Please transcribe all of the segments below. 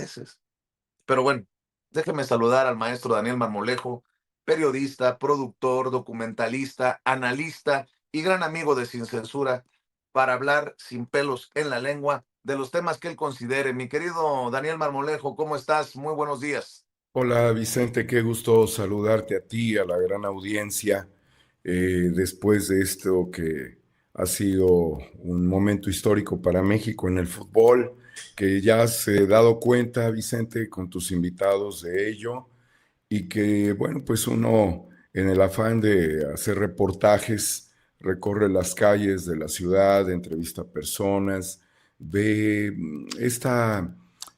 veces. Pero bueno, déjeme saludar al maestro Daniel Marmolejo, periodista, productor, documentalista, analista y gran amigo de Sin Censura, para hablar sin pelos en la lengua de los temas que él considere. Mi querido Daniel Marmolejo, ¿cómo estás? Muy buenos días. Hola Vicente, qué gusto saludarte a ti, a la gran audiencia, después de esto que ha sido un momento histórico para México en el fútbol, que ya has dado cuenta, Vicente, con tus invitados de ello, y que, bueno, pues uno en el afán de hacer reportajes recorre las calles de la ciudad, entrevista a personas, ve esta,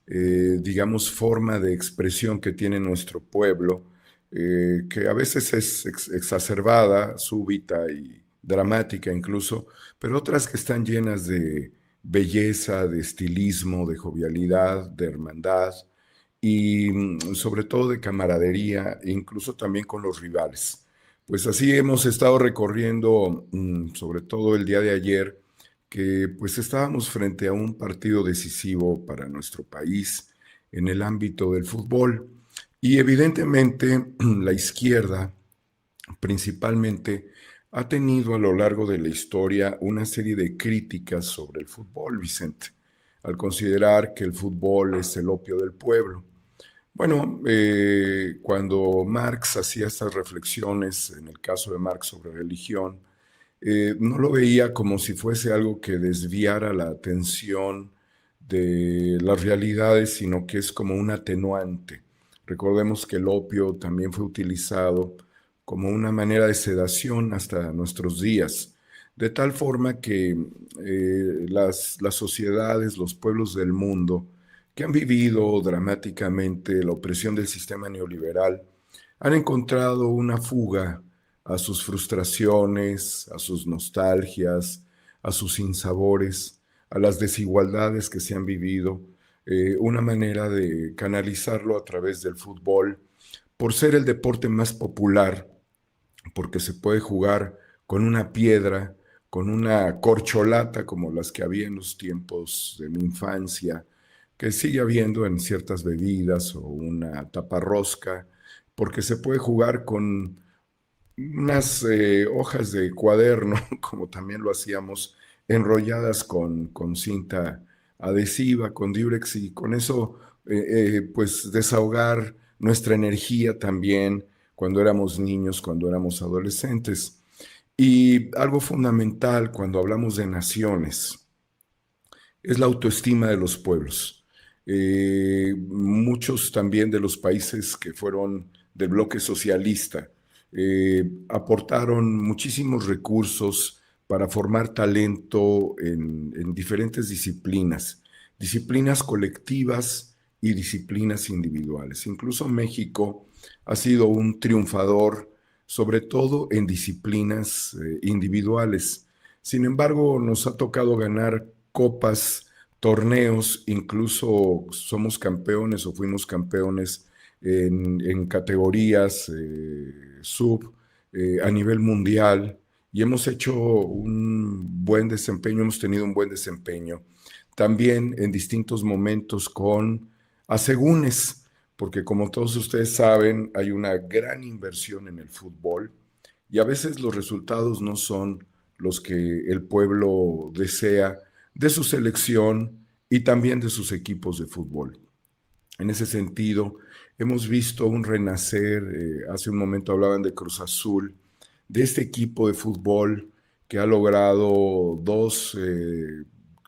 digamos, forma de expresión que tiene nuestro pueblo, que a veces es exacerbada, súbita y dramática incluso, pero otras que están llenas de belleza, de estilismo, de jovialidad, de hermandad y sobre todo de camaradería, e incluso también con los rivales. Pues así hemos estado recorriendo, sobre todo el día de ayer, que pues estábamos frente a un partido decisivo para nuestro país en el ámbito del fútbol. Y evidentemente la izquierda principalmente ha tenido a lo largo de la historia una serie de críticas sobre el fútbol, Vicente, al considerar que el fútbol es el opio del pueblo. Bueno, cuando Marx hacía estas reflexiones, en el caso de Marx sobre religión, no lo veía como si fuese algo que desviara la atención de las realidades, sino que es como un atenuante. Recordemos que el opio también fue utilizado como una manera de sedación hasta nuestros días, de tal forma que las sociedades, los pueblos del mundo, que han vivido dramáticamente la opresión del sistema neoliberal, han encontrado una fuga a sus frustraciones, a sus nostalgias, a sus sinsabores, a las desigualdades que se han vivido, una manera de canalizarlo a través del fútbol, por ser el deporte más popular, porque se puede jugar con una piedra, con una corcholata como las que había en los tiempos de mi infancia, que sigue habiendo en ciertas bebidas, o una taparrosca, porque se puede jugar con unas hojas de cuaderno, como también lo hacíamos, enrolladas con cinta adhesiva, con diurex, y con eso pues desahogar nuestra energía también cuando éramos niños, cuando éramos adolescentes. Y algo fundamental cuando hablamos de naciones es la autoestima de los pueblos. Muchos también de los países que fueron del bloque socialista aportaron muchísimos recursos para formar talento en diferentes disciplinas, disciplinas colectivas y disciplinas individuales. Incluso México ha sido un triunfador, sobre todo en disciplinas individuales. Sin embargo, nos ha tocado ganar copas, torneos, incluso somos campeones o fuimos campeones en categorías sub a nivel mundial, y hemos hecho un buen desempeño, hemos tenido un buen desempeño. También en distintos momentos con asegúnes, porque como todos ustedes saben, hay una gran inversión en el fútbol y a veces los resultados no son los que el pueblo desea de su selección y también de sus equipos de fútbol. En ese sentido, hemos visto un renacer, hace un momento hablaban de Cruz Azul, de este equipo de fútbol que ha logrado dos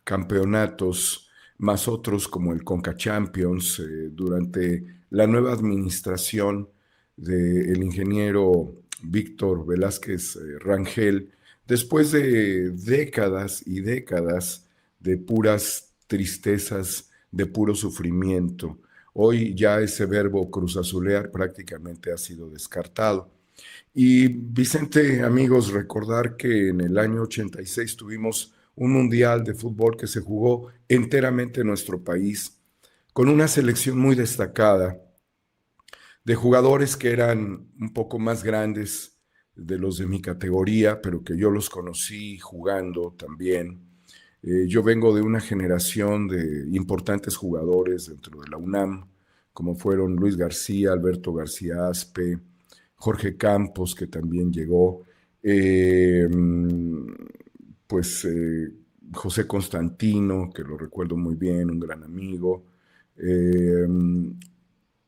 campeonatos, más otros como el Conca Champions, durante la nueva administración del ingeniero Víctor Velázquez Rangel, después de décadas y décadas de puras tristezas, de puro sufrimiento. Hoy ya ese verbo cruzazulear prácticamente ha sido descartado. Y Vicente, amigos, recordar que en el año 86 tuvimos un mundial de fútbol que se jugó enteramente en nuestro país, con una selección muy destacada de jugadores que eran un poco más grandes de los de mi categoría, pero que yo los conocí jugando también. Yo vengo de una generación de importantes jugadores dentro de la UNAM, como fueron Luis García, Alberto García Aspe, Jorge Campos, que también llegó, eh, pues José Constantino, que lo recuerdo muy bien, un gran amigo, eh,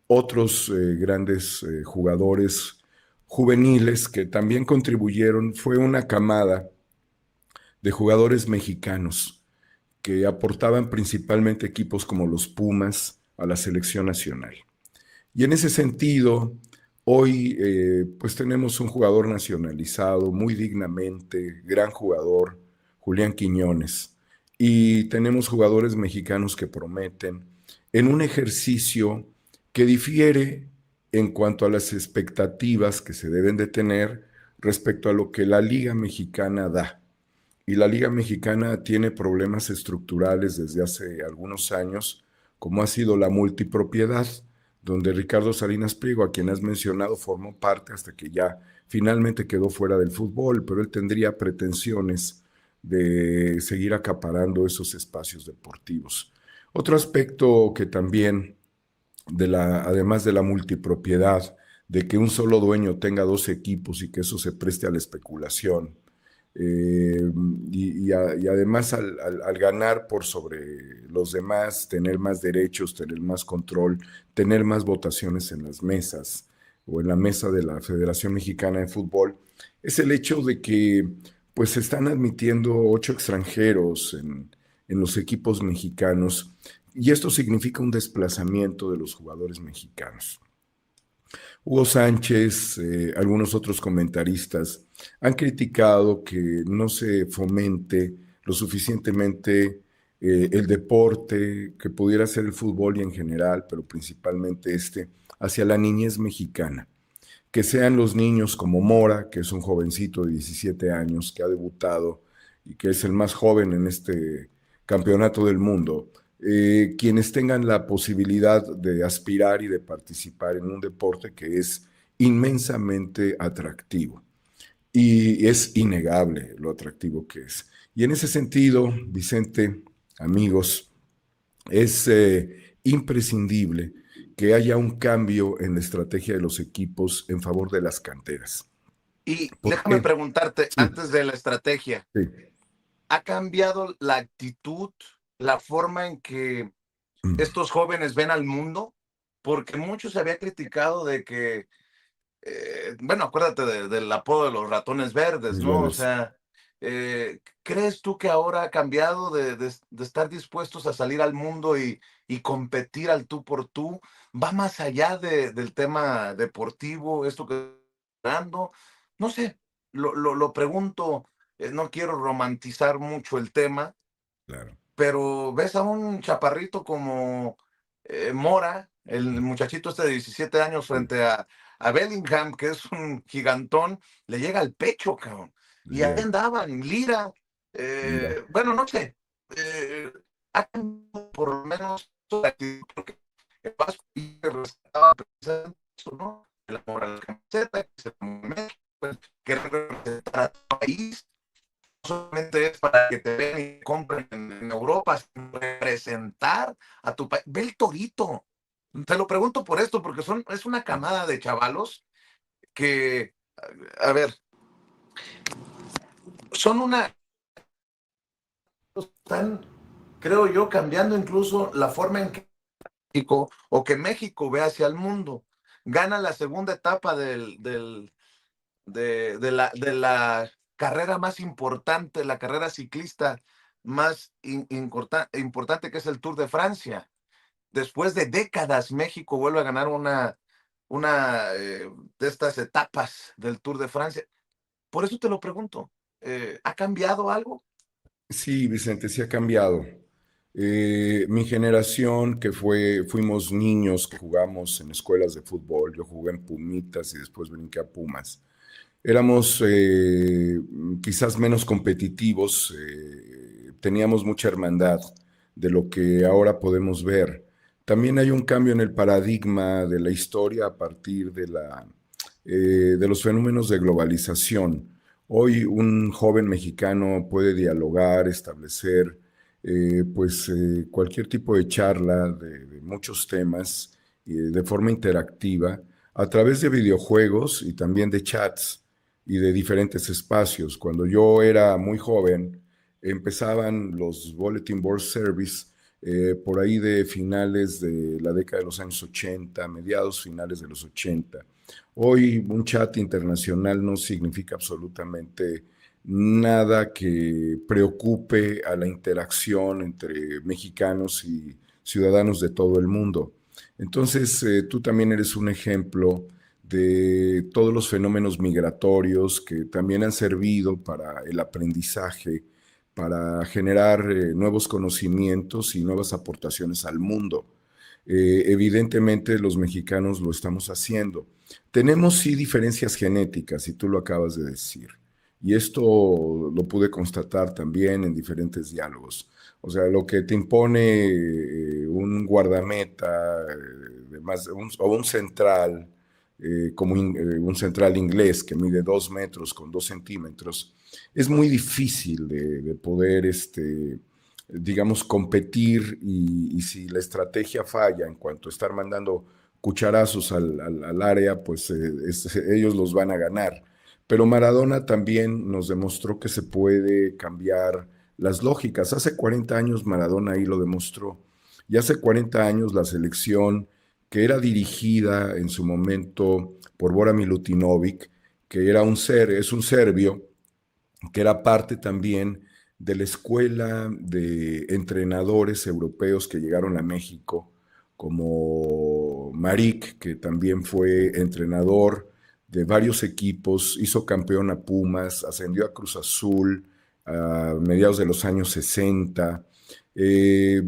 otros grandes jugadores juveniles que también contribuyeron. Fue una camada de jugadores mexicanos que aportaban principalmente equipos como los Pumas a la selección nacional. Y en ese sentido, hoy pues tenemos un jugador nacionalizado muy dignamente, gran jugador, Julián Quiñones, y tenemos jugadores mexicanos que prometen en un ejercicio que difiere en cuanto a las expectativas que se deben de tener respecto a lo que la Liga Mexicana da. Y la Liga Mexicana tiene problemas estructurales desde hace algunos años, como ha sido la multipropiedad, donde Ricardo Salinas Pliego, a quien has mencionado, formó parte hasta que ya finalmente quedó fuera del fútbol, pero él tendría pretensiones de seguir acaparando esos espacios deportivos. Otro aspecto que también, además de la multipropiedad, de que un solo dueño tenga dos equipos y que eso se preste a la especulación, eh, y además al ganar por sobre los demás, tener más derechos, tener más control, tener más votaciones en las mesas o en la mesa de la Federación Mexicana de Fútbol, es el hecho de que pues se están admitiendo 8 extranjeros en los equipos mexicanos y esto significa un desplazamiento de los jugadores mexicanos. Hugo Sánchez, algunos otros comentaristas han criticado que no se fomente lo suficientemente el deporte, que pudiera ser el fútbol y en general, pero principalmente hacia la niñez mexicana. Que sean los niños como Mora, que es un jovencito de 17 años que ha debutado y que es el más joven en este campeonato del mundo, quienes tengan la posibilidad de aspirar y de participar en un deporte que es inmensamente atractivo. Y es innegable lo atractivo que es. Y en ese sentido, Vicente, amigos, es imprescindible que haya un cambio en la estrategia de los equipos en favor de las canteras. Y ¿Por déjame qué? preguntarte, Sí, antes de la estrategia, sí. ¿ha cambiado la actitud, la forma en que Mm, estos jóvenes ven al mundo? Porque mucho se había criticado de que, bueno, acuérdate del apodo de los ratones verdes, mis ¿no? O verdes. sea, ¿crees tú que ahora ha cambiado de estar dispuestos a salir al mundo y competir al tú por tú? ¿Va más allá del tema deportivo, esto que está dando? No sé, lo pregunto, no quiero romantizar mucho el tema, Claro. pero ves a un chaparrito como Mora, el muchachito este de 17 años Sí, frente a Bellingham, que es un gigantón, le llega al pecho, cabrón. le Y ahí llega. andaban, Lira, Mira, bueno, no sé, ha cambiado por lo menos la actitud, porque el Vasco rescataba precisamente eso, ¿no? El amor a la camiseta, que se México, pues, querer representar a tu país, solamente es para que te vean y compren en Europa, sin representar a tu país. Ve el Torito. Te lo pregunto por esto, porque es una camada de chavalos que, a ver, son están, creo yo, cambiando incluso la forma en que México o que México ve hacia el mundo. Gana la segunda etapa de la carrera más importante, la carrera ciclista más importante, que es el Tour de Francia. Después de décadas, México vuelve a ganar una de estas etapas del Tour de Francia. Por eso te lo pregunto, ¿ha cambiado algo? sí, Vicente, sí ha cambiado. Mi generación, fuimos niños que jugamos en escuelas de fútbol, yo jugué en Pumitas y después brinqué a Pumas. Éramos quizás menos competitivos, teníamos mucha hermandad de lo que ahora podemos ver. También hay un cambio en el paradigma de la historia a partir de los fenómenos de globalización. Hoy un joven mexicano puede dialogar, establecer cualquier tipo de charla de muchos temas de forma interactiva a través de videojuegos y también de chats y de diferentes espacios. Cuando yo era muy joven, empezaban los Bulletin Board Service por ahí de finales de la década de los años 80, mediados finales de los 80. Hoy un chat internacional no significa absolutamente nada que preocupe a la interacción entre mexicanos y ciudadanos de todo el mundo. Entonces, tú también eres un ejemplo de todos los fenómenos migratorios que también han servido para el aprendizaje, para generar nuevos conocimientos y nuevas aportaciones al mundo. Evidentemente los mexicanos lo estamos haciendo. Tenemos sí diferencias genéticas, y tú lo acabas de decir. Y esto lo pude constatar también en diferentes diálogos. O sea, lo que te impone un guardameta o un central, un central inglés que mide 2 metros con 2 centímetros, es muy difícil de poder, digamos, competir y si la estrategia falla en cuanto a estar mandando cucharazos al área, pues ellos los van a ganar. Pero Maradona también nos demostró que se puede cambiar las lógicas. Hace 40 años Maradona ahí lo demostró. Y hace 40 años la selección que era dirigida en su momento por Bora Milutinovic, que es un serbio, que era parte también de la escuela de entrenadores europeos que llegaron a México, como Maric, que también fue entrenador de varios equipos, hizo campeón a Pumas, ascendió a Cruz Azul a mediados de los años 60.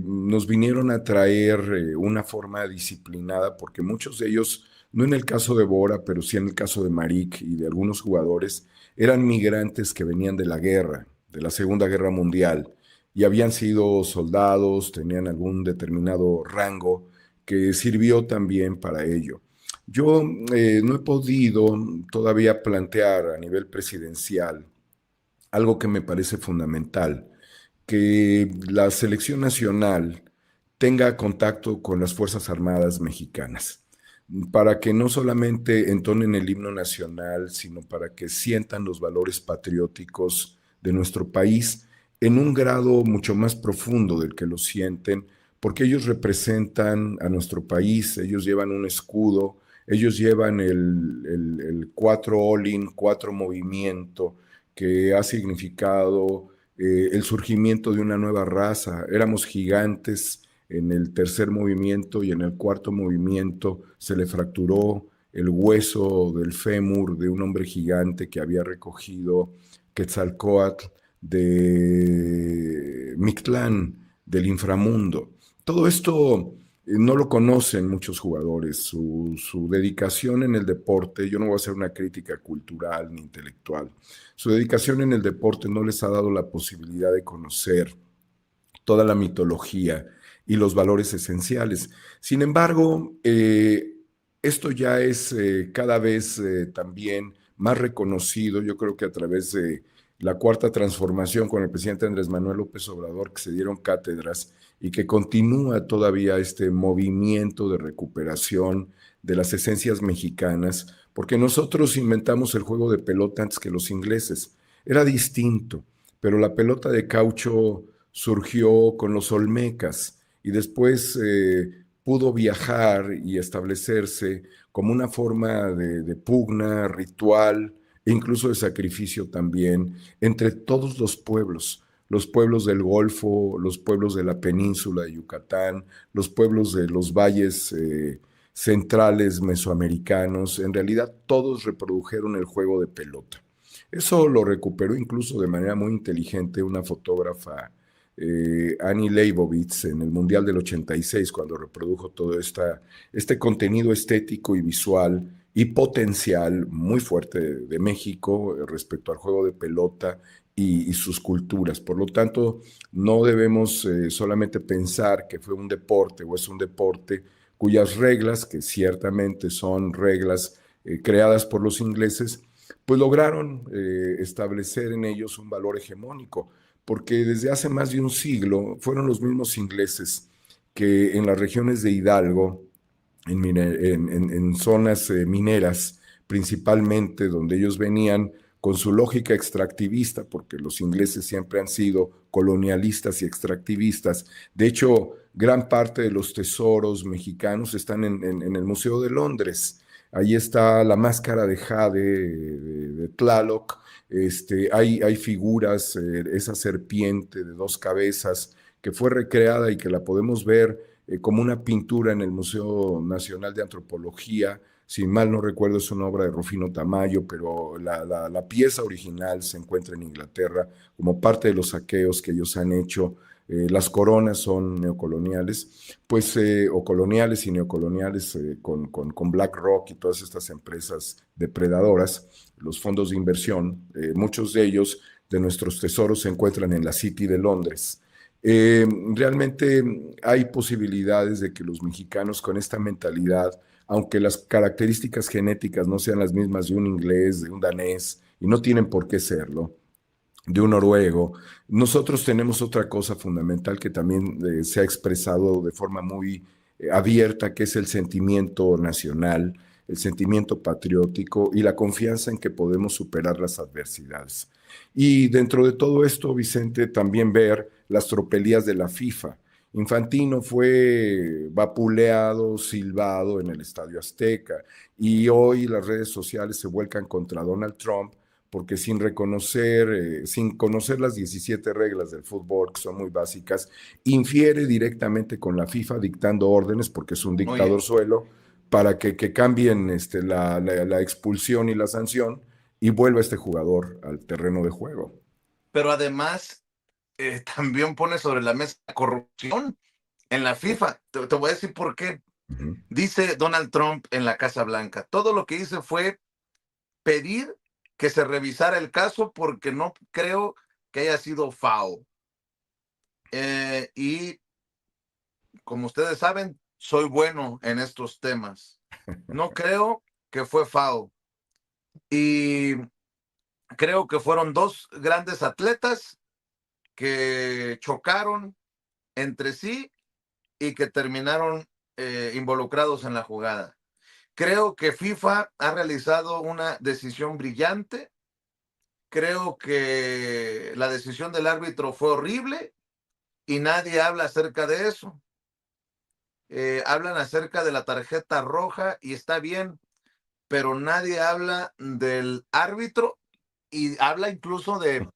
Nos vinieron a traer una forma disciplinada, porque muchos de ellos, no en el caso de Bora, pero sí en el caso de Maric y de algunos jugadores, eran migrantes que venían de la guerra, de la Segunda Guerra Mundial, y habían sido soldados, tenían algún determinado rango que sirvió también para ello. Yo no he podido todavía plantear a nivel presidencial algo que me parece fundamental, que la selección nacional tenga contacto con las Fuerzas Armadas mexicanas, para que no solamente entonen el himno nacional, sino para que sientan los valores patrióticos de nuestro país en un grado mucho más profundo del que lo sienten, porque ellos representan a nuestro país, ellos llevan un escudo, ellos llevan el cuatro all-in, cuatro movimiento, que ha significado el surgimiento de una nueva raza. Éramos gigantes en el tercer movimiento y en el cuarto movimiento se le fracturó el hueso del fémur de un hombre gigante que había recogido Quetzalcóatl de Mictlán, del inframundo. Todo esto no lo conocen muchos jugadores, su dedicación en el deporte. Yo no voy a hacer una crítica cultural ni intelectual. Su dedicación en el deporte no les ha dado la posibilidad de conocer toda la mitología y los valores esenciales. Sin embargo, esto ya es cada vez también más reconocido. Yo creo que a través de la cuarta transformación con el presidente Andrés Manuel López Obrador, que se dieron cátedras y que continúa todavía este movimiento de recuperación de las esencias mexicanas, porque nosotros inventamos el juego de pelota antes que los ingleses. Era distinto, pero la pelota de caucho surgió con los olmecas y después pudo viajar y establecerse como una forma de pugna, ritual e incluso de sacrificio también entre todos los pueblos del Golfo, los pueblos de la península de Yucatán, los pueblos de los valles centrales mesoamericanos. En realidad todos reprodujeron el juego de pelota. Eso lo recuperó incluso de manera muy inteligente una fotógrafa, Annie Leibovitz, en el Mundial del 86, cuando reprodujo todo este contenido estético y visual y potencial muy fuerte de México respecto al juego de pelota y sus culturas. Por lo tanto, no debemos solamente pensar que fue un deporte o es un deporte cuyas reglas, que ciertamente son reglas creadas por los ingleses, pues lograron establecer en ellos un valor hegemónico. porque desde hace más de un siglo fueron los mismos ingleses que en las regiones de Hidalgo, en zonas mineras, principalmente donde ellos venían con su lógica extractivista, porque los ingleses siempre han sido colonialistas y extractivistas. De hecho, gran parte de los tesoros mexicanos están en el Museo de Londres. Ahí está la máscara de Jade de Tlaloc. Hay figuras, esa serpiente de dos cabezas que fue recreada y que la podemos ver como una pintura en el Museo Nacional de Antropología. Si mal no recuerdo, es una obra de Rufino Tamayo, pero la pieza original se encuentra en Inglaterra como parte de los saqueos que ellos han hecho. Las coronas son neocoloniales, pues, o coloniales y neocoloniales, con BlackRock y todas estas empresas depredadoras, los fondos de inversión. Muchos de ellos, de nuestros tesoros, se encuentran en la City de Londres. Realmente hay posibilidades de que los mexicanos con esta mentalidad, aunque las características genéticas no sean las mismas de un inglés, de un danés, y no tienen por qué serlo, de un noruego, nosotros tenemos otra cosa fundamental que también se ha expresado de forma muy abierta, que es el sentimiento nacional, el sentimiento patriótico y la confianza en que podemos superar las adversidades. Y dentro de todo esto, Vicente, también ver las tropelías de la FIFA. Infantino fue vapuleado, silbado en el Estadio Azteca, y hoy las redes sociales se vuelcan contra Donald Trump porque sin conocer las 17 reglas del fútbol, que son muy básicas, infiere directamente con la FIFA dictando órdenes, porque es un dictador Oye, suelo, para que cambien la expulsión y la sanción y vuelva este jugador al terreno de juego. pero además también pone sobre la mesa la corrupción en la FIFA. Te voy a decir por qué. Uh -huh. Dice Donald Trump en la Casa Blanca, todo lo que hice fue pedir que se revisara el caso porque no creo que haya sido FAO. Y como ustedes saben, soy bueno en estos temas. No creo que fue FAO. Y creo que fueron dos grandes atletas que chocaron entre sí y que terminaron involucrados en la jugada. Creo que FIFA ha realizado una decisión brillante. Creo que la decisión del árbitro fue horrible y nadie habla acerca de eso. Hablan acerca de la tarjeta roja y está bien, pero nadie habla del árbitro y habla incluso de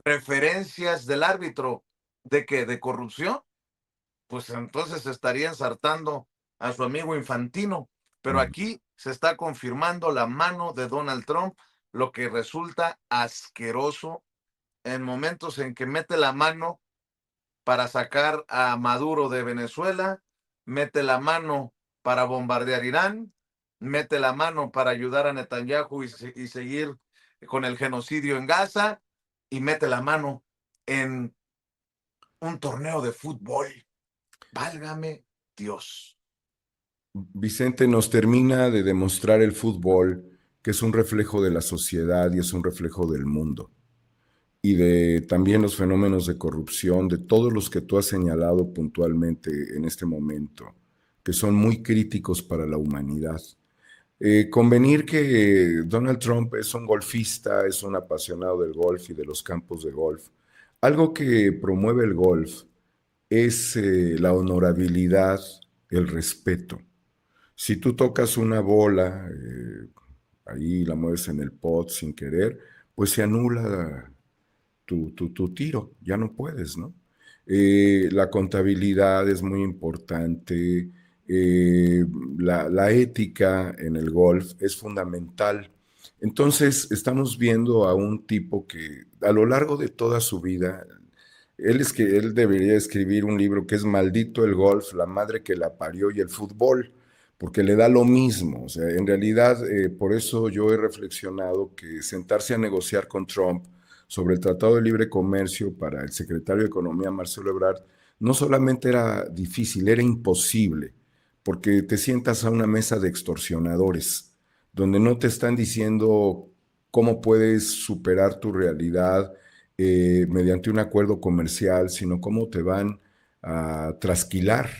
referencias del árbitro de que de corrupción, pues entonces estaría ensartando a su amigo Infantino. Pero aquí se está confirmando la mano de Donald Trump, lo que resulta asqueroso en momentos en que mete la mano para sacar a Maduro de Venezuela, mete la mano para bombardear Irán, mete la mano para ayudar a Netanyahu y seguir con el genocidio en Gaza, y mete la mano en un torneo de fútbol. Válgame Dios. Vicente, nos termina de demostrar el fútbol que es un reflejo de la sociedad y es un reflejo del mundo, y de también los fenómenos de corrupción, de todos los que tú has señalado puntualmente en este momento, que son muy críticos para la humanidad. Convenir que Donald Trump es un golfista, es un apasionado del golf y de los campos de golf. Algo que promueve el golf es la honorabilidad, el respeto. Si tú tocas una bola, ahí la mueves en el pot sin querer, pues se anula tu tiro, ya no puedes, ¿no? La contabilidad es muy importante, eh, la ética en el golf es fundamental. Entonces, estamos viendo a un tipo que a lo largo de toda su vida, él debería escribir un libro que es Maldito el golf, la madre que la parió y el fútbol, porque le da lo mismo. O sea, en realidad, por eso yo he reflexionado que sentarse a negociar con Trump sobre el Tratado de Libre Comercio para el secretario de Economía, Marcelo Ebrard, no solamente era difícil, era imposible, porque te sientas a una mesa de extorsionadores, donde no te están diciendo cómo puedes superar tu realidad, mediante un acuerdo comercial, sino cómo te van a trasquilar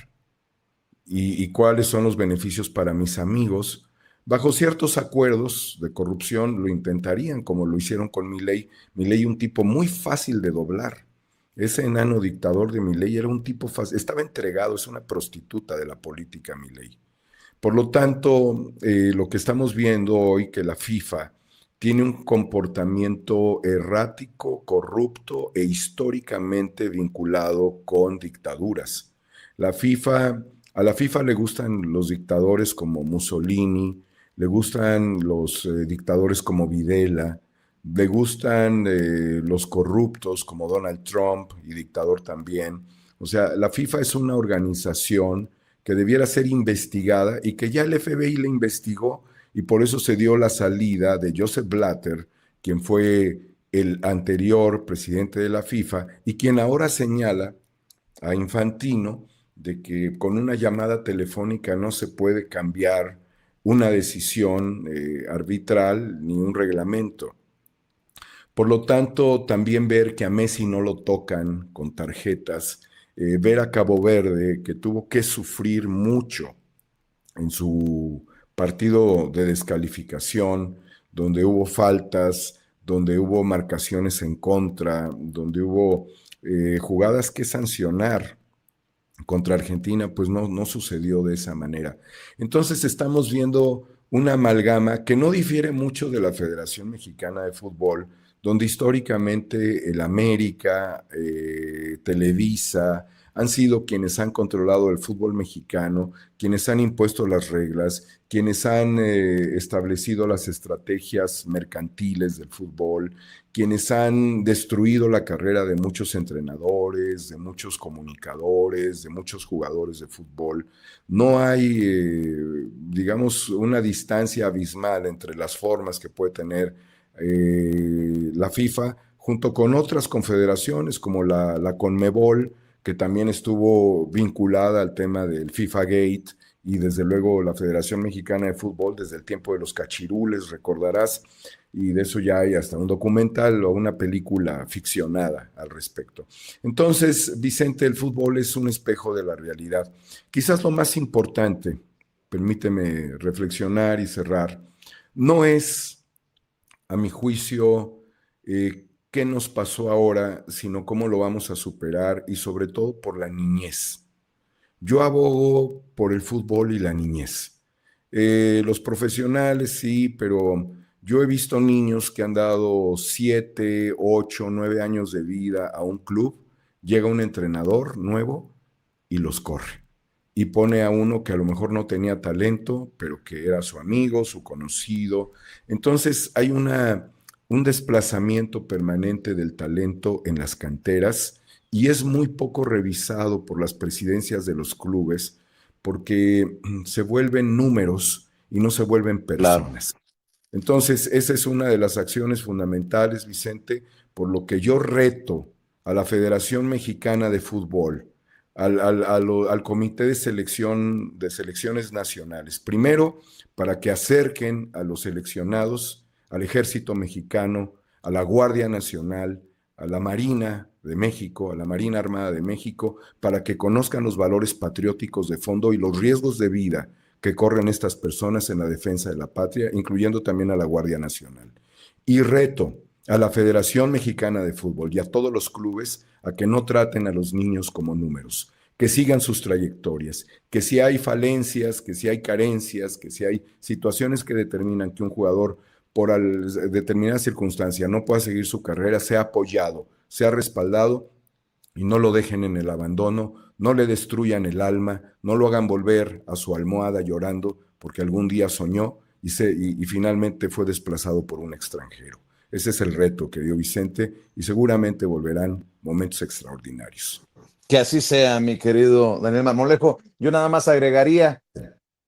y cuáles son los beneficios para mis amigos. Bajo ciertos acuerdos de corrupción lo intentarían, como lo hicieron con Milei. Milei, un tipo muy fácil de doblar. Ese enano dictador de Milei era un tipo fácil, estaba entregado, es una prostituta de la política Milei. Por lo tanto, lo que estamos viendo hoy, que la FIFA tiene un comportamiento errático, corrupto e históricamente vinculado con dictaduras. La FIFA, a la FIFA le gustan los dictadores como Mussolini, le gustan los dictadores como Videla, le gustan los corruptos como Donald Trump y dictador también. O sea, la FIFA es una organización que debiera ser investigada y que ya el FBI le investigó y por eso se dio la salida de Joseph Blatter, quien fue el anterior presidente de la FIFA y quien ahora señala a Infantino de que con una llamada telefónica no se puede cambiar una decisión arbitral ni un reglamento. Por lo tanto, también ver que a Messi no lo tocan con tarjetas, ver a Cabo Verde que tuvo que sufrir mucho en su partido de descalificación, donde hubo faltas, donde hubo marcaciones en contra, donde hubo jugadas que sancionar contra Argentina, pues no sucedió de esa manera. Entonces estamos viendo una amalgama que no difiere mucho de la Federación Mexicana de Fútbol, donde históricamente el América, Televisa, han sido quienes han controlado el fútbol mexicano, quienes han impuesto las reglas, quienes han establecido las estrategias mercantiles del fútbol, quienes han destruido la carrera de muchos entrenadores, de muchos comunicadores, de muchos jugadores de fútbol. No hay, digamos, una distancia abismal entre las formas que puede tener la FIFA junto con otras confederaciones como la CONMEBOL, que también estuvo vinculada al tema del FIFA Gate, y desde luego la Federación Mexicana de Fútbol desde el tiempo de los cachirules, recordarás, y de eso ya hay hasta un documental o una película ficcionada al respecto. Entonces, Vicente, el fútbol es un espejo de la realidad. Quizás lo más importante, permíteme reflexionar y cerrar, no es, a mi juicio, qué nos pasó ahora, sino cómo lo vamos a superar y sobre todo por la niñez. Yo abogo por el fútbol y la niñez. Los profesionales sí, pero yo he visto niños que han dado 7, 8, 9 años de vida a un club, llega un entrenador nuevo y los corre. Y pone a uno que a lo mejor no tenía talento, pero que era su amigo, su conocido. Entonces hay un desplazamiento permanente del talento en las canteras y es muy poco revisado por las presidencias de los clubes porque se vuelven números y no se vuelven Claro. personas. Entonces, esa es una de las acciones fundamentales, Vicente, por lo que yo reto a la Federación Mexicana de Fútbol, al Comité de Selección de Selecciones Nacionales. Primero, para que acerquen a los seleccionados al Ejército Mexicano, a la Guardia Nacional, a la Marina de México, a la Marina Armada de México, para que conozcan los valores patrióticos de fondo y los riesgos de vida que corren estas personas en la defensa de la patria, incluyendo también a la Guardia Nacional. Y reto a la Federación Mexicana de Fútbol y a todos los clubes a que no traten a los niños como números, que sigan sus trayectorias, que si hay falencias, que si hay carencias, que si hay situaciones que determinan que un jugador por determinada circunstancia no pueda seguir su carrera, sea apoyado, sea respaldado y no lo dejen en el abandono, no le destruyan el alma, no lo hagan volver a su almohada llorando porque algún día soñó y finalmente fue desplazado por un extranjero. Ese es el reto, querido Vicente, y seguramente volverán momentos extraordinarios. Que así sea, mi querido Daniel Marmolejo. Yo nada más agregaría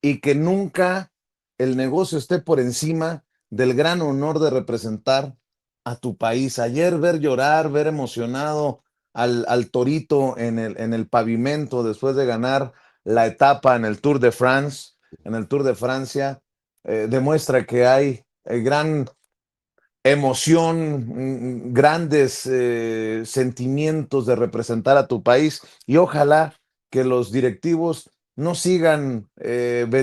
y que nunca el negocio esté por encima del gran honor de representar a tu país. Ayer ver llorar, ver emocionado al Torito en el pavimento después de ganar la etapa en el Tour de France, en el Tour de Francia, demuestra que hay gran emoción, grandes sentimientos de representar a tu país y ojalá que los directivos no sigan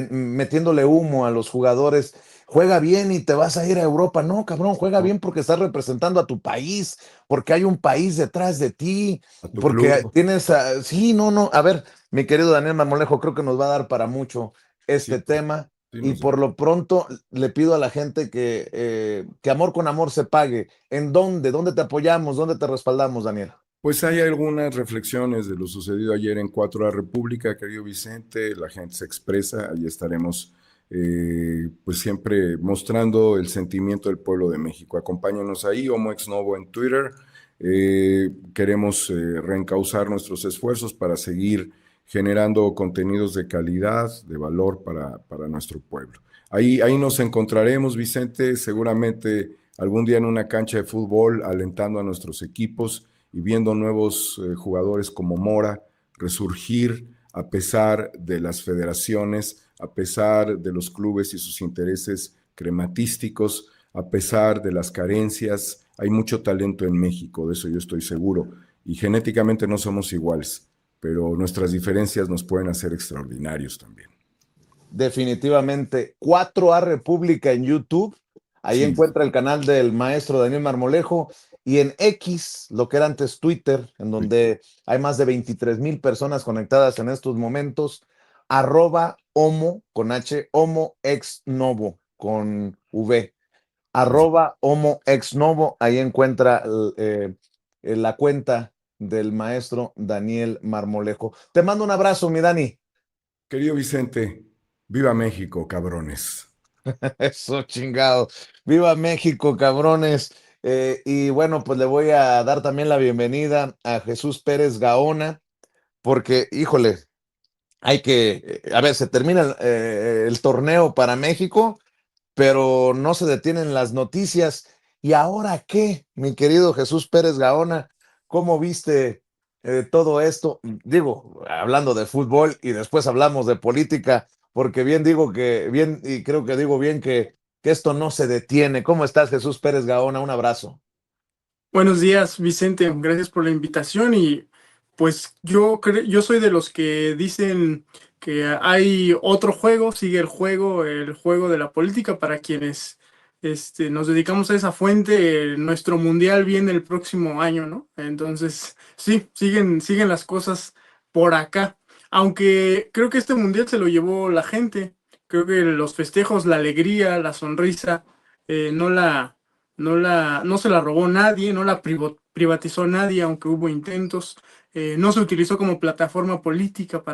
metiéndole humo a los jugadores. Juega bien y te vas a ir a Europa. No, cabrón, juega ¿no? bien porque estás representando a tu país, porque hay un país detrás de ti, A tu porque club. tienes a... Sí, no, no. A ver, mi querido Daniel Marmolejo, creo que nos va a dar para mucho Sí, este tema. sí Y nos da. por lo pronto le pido a la gente que amor con amor se pague. ¿En dónde? ¿Dónde te apoyamos? ¿Dónde te respaldamos, Daniel? Pues hay algunas reflexiones de lo sucedido ayer en Cuatro a la República, querido Vicente, la gente se expresa, ahí estaremos pues siempre mostrando el sentimiento del pueblo de México. Acompáñanos ahí, Homo Ex Novo en Twitter. Queremos reencauzar nuestros esfuerzos para seguir generando contenidos de calidad, de valor para nuestro pueblo. Ahí nos encontraremos, Vicente, seguramente algún día en una cancha de fútbol, alentando a nuestros equipos y viendo nuevos jugadores como Mora resurgir a pesar de las federaciones, a pesar de los clubes y sus intereses crematísticos, a pesar de las carencias. Hay mucho talento en México, de eso yo estoy seguro. Y genéticamente no somos iguales, pero nuestras diferencias nos pueden hacer extraordinarios también. Definitivamente. 4A República en YouTube. Ahí Sí, encuentra el canal del maestro Daniel Marmolejo y en X, lo que era antes Twitter, en donde hay más de 23,000 personas conectadas en estos momentos, @homo con H, homo ex novo con V, @homo ex novo, ahí encuentra la cuenta del maestro Daniel Marmolejo. Te mando un abrazo, mi Dani. querido Vicente, viva México, cabrones. Eso chingado. Viva México, cabrones. Y bueno, pues le voy a dar también la bienvenida a Jesús Pérez Gaona, porque, híjole, hay que, a ver, se termina el torneo para México, pero no se detienen las noticias. ¿Y ahora qué, mi querido Jesús Pérez Gaona? ¿Cómo viste todo esto? Digo, hablando de fútbol y después hablamos de política, porque bien digo que, bien, y creo que digo bien que esto no se detiene. ¿Cómo estás, Jesús Pérez Gaona? Un abrazo. Buenos días, Vicente. Gracias por la invitación y pues yo soy de los que dicen que hay otro juego, sigue el juego de la política para quienes nos dedicamos a esa fuente. Nuestro mundial viene el próximo año, ¿no? Entonces, sí, siguen las cosas por acá. Aunque creo que este mundial se lo llevó la gente. Creo que los festejos, la alegría, la sonrisa, no no se la robó nadie, no la privatizó nadie, aunque hubo intentos. No se utilizó como plataforma política para